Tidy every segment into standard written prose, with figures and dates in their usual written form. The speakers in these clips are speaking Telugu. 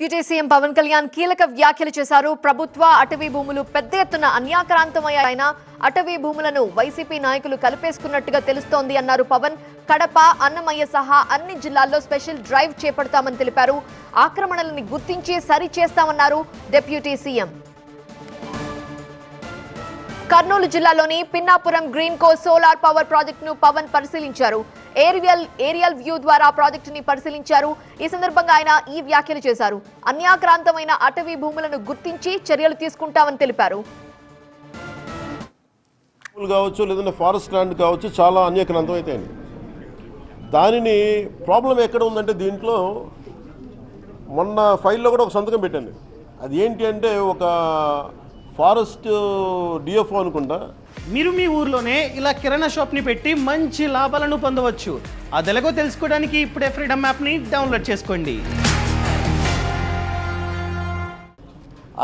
డిప్యూటీ సీఎం పవన్ కళ్యాణ్ కీలక వ్యాఖ్యలు చేశారు. ప్రభుత్వ అటవీ భూములు పెద్ద ఎత్తున అన్యాక్రాంతమయ్యాయన అటవీ భూములను వైసీపీ నాయకులు కలిపేసుకున్నట్టుగా తెలుస్తోంది అన్నారు పవన్. కడప, అన్నమయ్య సహా అన్ని జిల్లాల్లో స్పెషల్ డ్రైవ్ చేపడతామని తెలిపారు. ఆక్రమణలను గుర్తించి సరి చేస్తామన్నారు డిప్యూటీ సీఎం. కర్నూలు జిల్లాలోని Pinnapuram Greenko solar power ప్రాజెక్టును పవన్ పరిశీలించారు. ఏరియల్ వ్యూ ద్వారా ప్రాజెక్టుని పరిశీలించారు. ఈ సందర్భంగా ఆయన ఈ వ్యాఖ్యలు చేశారు. అన్యాక్రాంతమైన అటవీ భూములను గుర్తించి చర్యలు తీసుకుంటామని తెలిపారు. కావచ్చు లేదంటే ఫారెస్ట్ ల్యాండ్ కావచ్చు, చాలా అన్యాక్రాంతం అయితే దానిని ప్రాబ్లం ఎక్కడ ఉందంటే దీంట్లో మొన్న ఫైల్లో కూడా ఒక సంతకం పెట్టండి. అది ఏంటి అంటే ఒక ఫారెస్ట్ డిఎఫ్ఓ అనుకుంటా. మీరు మీ ఊర్లోనే ఇలా కిరాణా షాప్ని పెట్టి మంచి లాభాలను పొందవచ్చు. అదెలాగో తెలుసుకోవడానికి ఇప్పుడే ఫ్రీడమ్ యాప్ని డౌన్లోడ్ చేసుకోండి.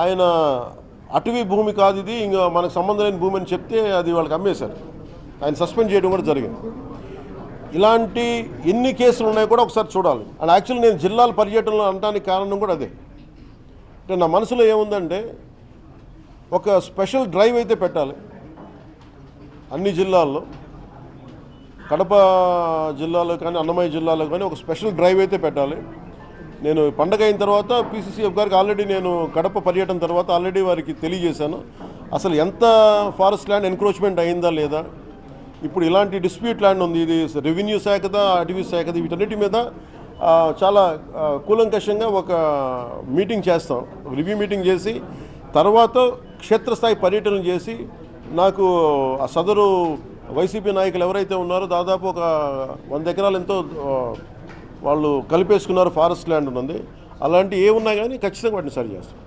ఆయన అటవీ భూమి కాదు ఇది, ఇంకా మనకు సంబంధం లేని భూమి అని చెప్తే అది వాళ్ళకి అమ్మేశారు. ఆయన సస్పెండ్ చేయడం కూడా జరిగింది. ఇలాంటి ఎన్ని కేసులు ఉన్నాయో కూడా ఒకసారి చూడాలి. అండ్ యాక్చువల్లీ నేను జిల్లాల పర్యటనలో అనడానికి కారణం కూడా అదే. అంటే నా మనసులో ఏముందంటే ఒక స్పెషల్ డ్రైవ్ అయితే పెట్టాలి అన్ని జిల్లాల్లో. కడప జిల్లాలో కానీ అన్నమయ్య జిల్లాలో కానీ ఒక స్పెషల్ డ్రైవ్ అయితే పెట్టాలి. నేను పండగ అయిన తర్వాత పీసీసీఎఫ్ గారికి ఆల్రెడీ నేను కడప పర్యటన తర్వాత ఆల్రెడీ వారికి తెలియజేశాను అసలు ఎంత ఫారెస్ట్ ల్యాండ్ ఎన్క్రోచ్మెంట్ అయిందా లేదా. ఇప్పుడు ఇలాంటి డిస్ప్యూట్ ల్యాండ్ ఉంది, ఇది రెవెన్యూ శాఖదా అటవీ శాఖదా, వీటన్నిటి మీద చాలా కూలంకషంగా ఒక మీటింగ్ చేస్తాం. రివ్యూ మీటింగ్ చేసి తర్వాత క్షేత్రస్థాయి పర్యటనలు చేసి నాకు ఆ సదరు వైసీపీ నాయకులు ఎవరైతే ఉన్నారో దాదాపు ఒక 100 ఎకరాలు ఎంతో వాళ్ళు కలిపేసుకున్నారు ఫారెస్ట్ ల్యాండ్ ఉన్నది. అలాంటి ఏమున్నా కానీ ఖచ్చితంగా వాటిని సరి చేస్తాం.